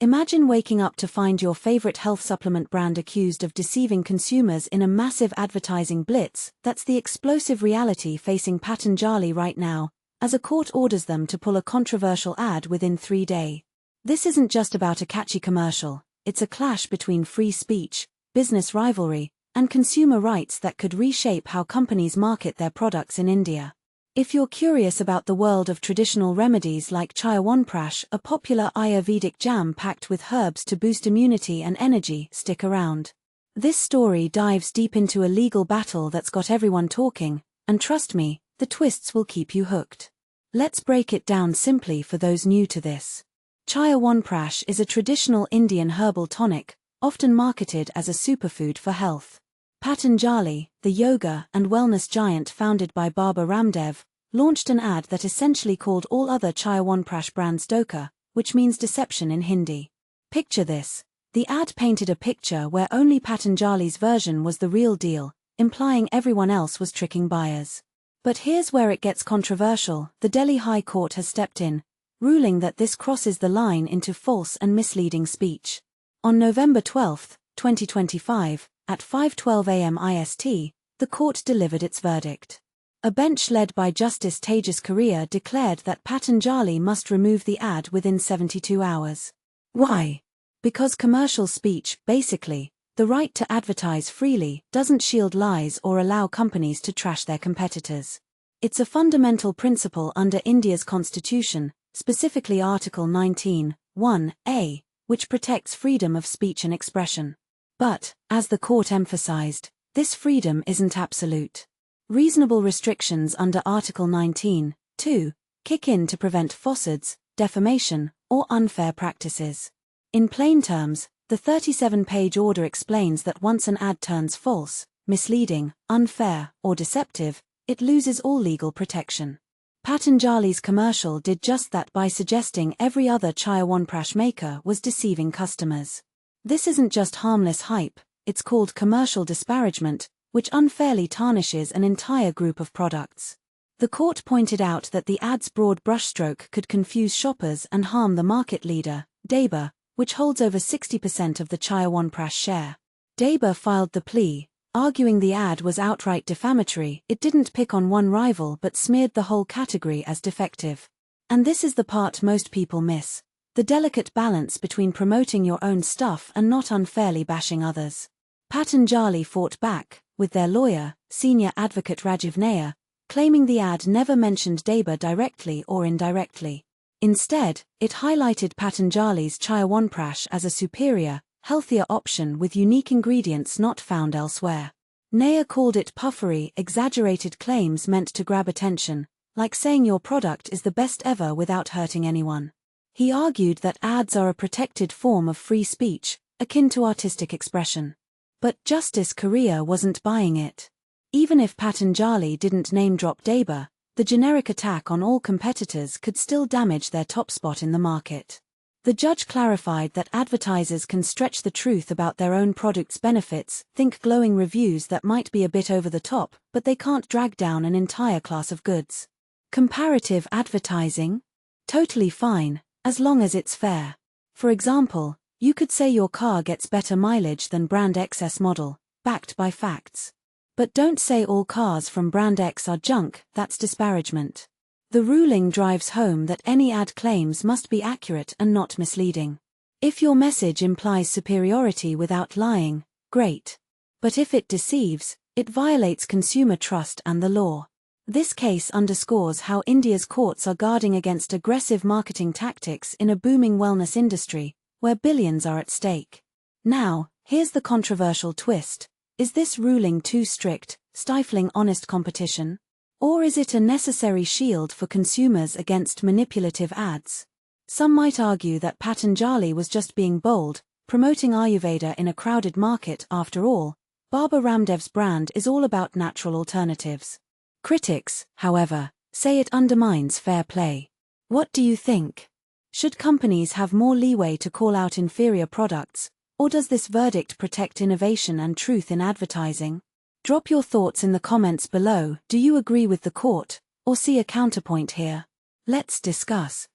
Imagine waking up to find your favorite health supplement brand accused of deceiving consumers in a massive advertising blitz. That's the explosive reality facing Patanjali right now, as a court orders them to pull a controversial ad within 3 days. This isn't just about a catchy commercial, it's a clash between free speech, business rivalry, and consumer rights that could reshape how companies market their products in India. If you're curious about the world of traditional remedies like Chyawanprash, a popular Ayurvedic jam packed with herbs to boost immunity and energy, stick around. This story dives deep into a legal battle that's got everyone talking, and trust me, the twists will keep you hooked. Let's break it down simply for those new to this. Chyawanprash is a traditional Indian herbal tonic, often marketed as a superfood for health. Patanjali, the yoga and wellness giant founded by Baba Ramdev, launched an ad that essentially called all other Chyawanprash brands dhokha, which means deception in Hindi. Picture this. The ad painted a picture where only Patanjali's version was the real deal, implying everyone else was tricking buyers. But here's where it gets controversial. The Delhi High Court has stepped in, ruling that this crosses the line into false and misleading speech. On November 12, 2025, at 5:12 a.m. IST, the court delivered its verdict. A bench led by Justice Tejas Korea declared that Patanjali must remove the ad within 72 hours. Why? Because commercial speech, basically, the right to advertise freely, doesn't shield lies or allow companies to trash their competitors. It's a fundamental principle under India's constitution, specifically Article 19(1)(a), which protects freedom of speech and expression. But, as the court emphasized, this freedom isn't absolute. Reasonable restrictions under Article 19(2) kick in to prevent falsehoods, defamation, or unfair practices. In plain terms, the 37-page order explains that once an ad turns false, misleading, unfair, or deceptive, it loses all legal protection. Patanjali's commercial did just that by suggesting every other Chyawanprash maker was deceiving customers. This isn't just harmless hype, it's called commercial disparagement, which unfairly tarnishes an entire group of products. The court pointed out that the ad's broad brushstroke could confuse shoppers and harm the market leader, Dabur, which holds over 60% of the Chyawanprash share. Dabur filed the plea, arguing the ad was outright defamatory. It didn't pick on one rival but smeared the whole category as defective. And this is the part most people miss. The delicate balance between promoting your own stuff and not unfairly bashing others. Patanjali fought back, with their lawyer, senior advocate Rajiv Nair, claiming the ad never mentioned Dabur directly or indirectly. Instead, it highlighted Patanjali's Chyawanprash as a superior, healthier option with unique ingredients not found elsewhere. Nair called it puffery, exaggerated claims meant to grab attention, like saying your product is the best ever without hurting anyone. He argued that ads are a protected form of free speech, akin to artistic expression. But Justice Korea wasn't buying it. Even if Patanjali didn't name-drop Dabur, the generic attack on all competitors could still damage their top spot in the market. The judge clarified that advertisers can stretch the truth about their own product's benefits, think glowing reviews that might be a bit over the top, but they can't drag down an entire class of goods. Comparative advertising? Totally fine, as long as it's fair. For example, you could say your car gets better mileage than brand X's model, backed by facts. But don't say all cars from brand X are junk. That's disparagement. The ruling drives home that any ad claims must be accurate and not misleading. If your message implies superiority without lying, great. But if it deceives, it violates consumer trust and the law. This case underscores how India's courts are guarding against aggressive marketing tactics in a booming wellness industry, where billions are at stake. Now, here's the controversial twist. Is this ruling too strict, stifling honest competition? Or is it a necessary shield for consumers against manipulative ads? Some might argue that Patanjali was just being bold, promoting Ayurveda in a crowded market. After all, Baba Ramdev's brand is all about natural alternatives. Critics, however, say it undermines fair play. What do you think? Should companies have more leeway to call out inferior products, or does this verdict protect innovation and truth in advertising? Drop your thoughts in the comments below. Do you agree with the court, or see a counterpoint here? Let's discuss.